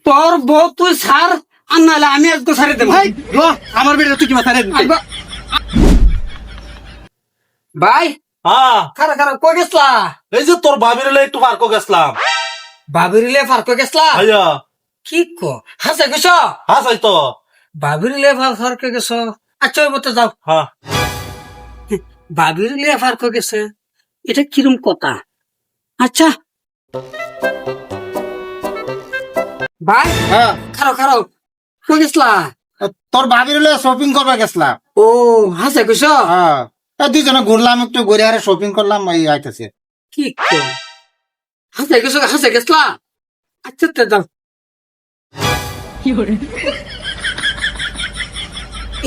তোর বউ তুই সার আর নাহলে আমি আজকে সারে দেবো। আমার বেটা তুই কি মাথায় ভাই হ্যাঁ খারা খারা কই গেছলা? এই যে তোর বাবির লে একটু পার্ক গেছিলাম। বাবিরিলে ফারকো গেছলা? ভাইয়া কি কো হাসে গেছ? হ্যাঁ চাই তো। বাবিরিলে ফারকো গেছ? আচ্ছা ওই মতো যাও। হ্যাঁ বাবিরিলে ফারকো গেছে, এটা কিরম কথা? আচ্ছা ভাই হ্যাঁ খারাও খারাও কই গেছলা? তোর বাবির শপিং করবা গেছিলাম। ও হাসে গেছ? হ্যাঁ দুইজনে ঘুরলাম একটু ঘুরে আরে শপিং করলাম এই আইতেছে। কি কো হাসে গেছ? হাসে গেছলা? আচ্ছা তে যাও।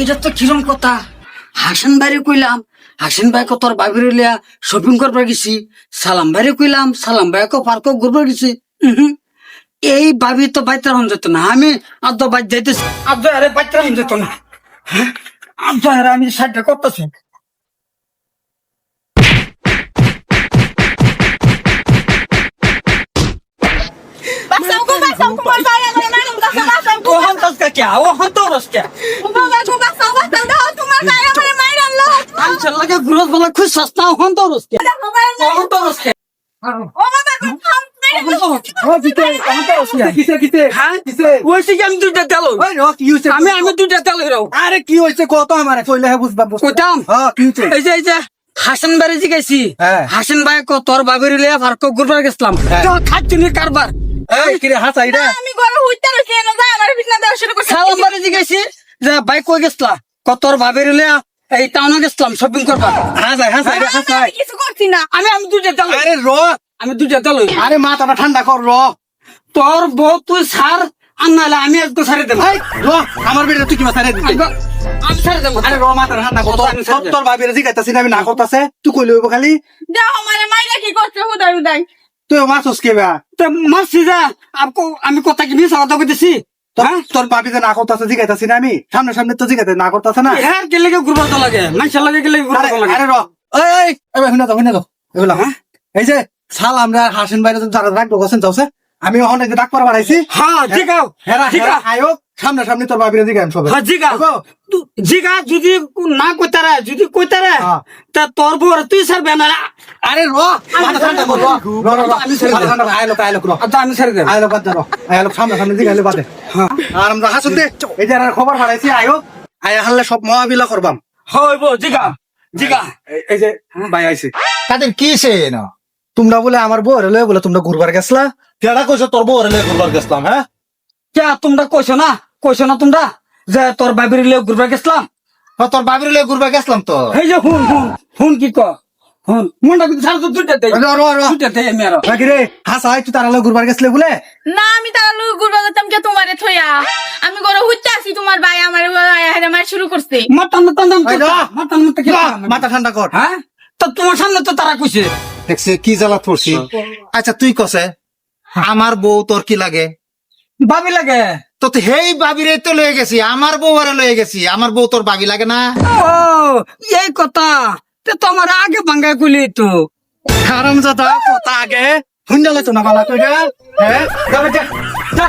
এটা তো কিরম কথা? হাসান বাইরে কইলাম, হাসান ভাইকে তোর বাবির লিয়া শপিং করবার গেছি। সালাম বাইরে কইলাম, সালাম ভাইকে পার্ক ঘুরবার গেছি। এই ভাবি তো বাইতার হন যেত না, আমি আদ্য বাইর যাইতেছি, আদ্য আরে বাইতার হন যেত না। আদ্য আরে আমি সাইডটা করতেছি। ওহন তসকা কে? ওহন তো রসকে আনছাল লাগে গুরস বলা খুব সস্তা। ওহন তো রসকে, ওহন তো রসকে। আমি দুইটা তেল, আমি দুইটা তেল হিরাও। আরে কি হয়েছে কত আমার কইলে বুঝবা কইতাম কি হয়েছে? এই যে হাসান বাড়ি জিগাইছি, হ্যাঁ। হাসান ভাই তোর বাবির লিয়া ফারক ঘুরবার গেছিলাম। খাচ্ছি কারবার এই কি রে হাসাই রে? আমি ঘরে হইতে রইছি না যায় আমার বিছনা দেওয়া শুরু করছে। সালাম বাড়ি জিগাইছি যে ভাই কই গেছলা? তোর বাবির লিয়া এই টাউনে গেছিলাম শপিং করবার। হাসাই রে হাসাই। আমি কিছু করছি না। আমি দুইটা তেল, আরে র আমি দুইটা তেল। আরে মাথাটা ঠান্ডা কর র। তোর বউ তুই সার আর নাহলে আমি আজকে সারে দেবো। র আমার বেটা তুই কি মাথায় আমি সারে দেবো। আরে র মাথাটা ঠান্ডা কর। তোর বাবির জিগাইতাছিস আমি না করতাছে তুই কইলে হইব খালি। দাও আমারে মাইরা কি করছে হুদাই হুদাই। তুই মাছস কে বা? তো মারছি যা আমি কথা কি মিস কথা কইতেছি? তোর বাবি যে না করতেছে জিগাইতাছি না আমি সামনে সামনে তো জিগাইতে না করতেছে না। হ্যাঁ গেলে ঘুরবার তো লাগে, মানুষের লাগে গেলে ঘুরবার তো লাগে। আরে র এই শুনে দাও এগুলা হ্যাঁ এই যে শাল আমরা হাসিন বাইরে যারা রাখবো গেছেন যাওছে আমি অনেক ডাক পর বাড়াইছি। হ্যাঁ জিগাও, হেরা জিগা আয়ো সামনে সামনে তোর বাবিরে জিগাম সব। হ্যাঁ জিগা জিগা যদি না কইতারা, যদি কইতারা তা তোর বউ তুই সারবে না। আরে র মাথা ঠান্ডা কর র আমি ছেড়ে দেব। আইলো র আচ্ছা আমি সারে দেব। আইলো বাদ র আইলো সামনে সামনে জিগাইলে বাদে। আর আমরা হাসুন দে এই যে খবর বাড়াইছি আয়ো আয়া হারলে সব মহাবিলা করবাম। হইব জিগা জিগা। এই যে ভাই আইছে তাদের কি সে না তোমরা বলে আমার বউ লয়ে বলে তোমরা ঘুরবার গেছলা। কেডা কইছ তোর বউ রে ঘুরবার গেছিলাম? হ্যাঁ কে তোমরা কইছো না তোমরা যে তোর বাবির লিয়ে ঘুরবার গেছিলাম? তোর বাবির লয়ে ঘুরবার গেছলাম তো। এই যে হুন কি ক হুন মনটা কিন্তু সারা তো দুইটা দেই, দুইটা দেই আমি আরো। বাকি রে হাসাই তুই তারা লয়ে ঘুরবার গেছলে বলে? না আমি তার লগে ঘুরবা যেতাম কে তোমারে থইয়া। আমি ঘরে হইতে আছি তোমার ভাই আমার আয়া মার শুরু করছে। মাতান মাতান দাম মাতান মাতান কি মাথা ঠান্ডা কর। হ্যাঁ তো তোমার সামনে তো তারা কইছে। দেখছে কি জ্বালা পড়ছি। আচ্ছা তুই কসে আমার বউ তোর কি লাগে? ভাবি লাগে তো হেই বাবিরে তো লয়ে গেছি আমার বউ আরে লয়ে গেছি আমার বউ তোর বাবি লাগে না? ও এই কথা তে তোমার আগে ভাঙ্গা কইলি তো। হারামজাদা কথা আগে হুন্ডালে তো না বালা কইরা। হ্যাঁ যা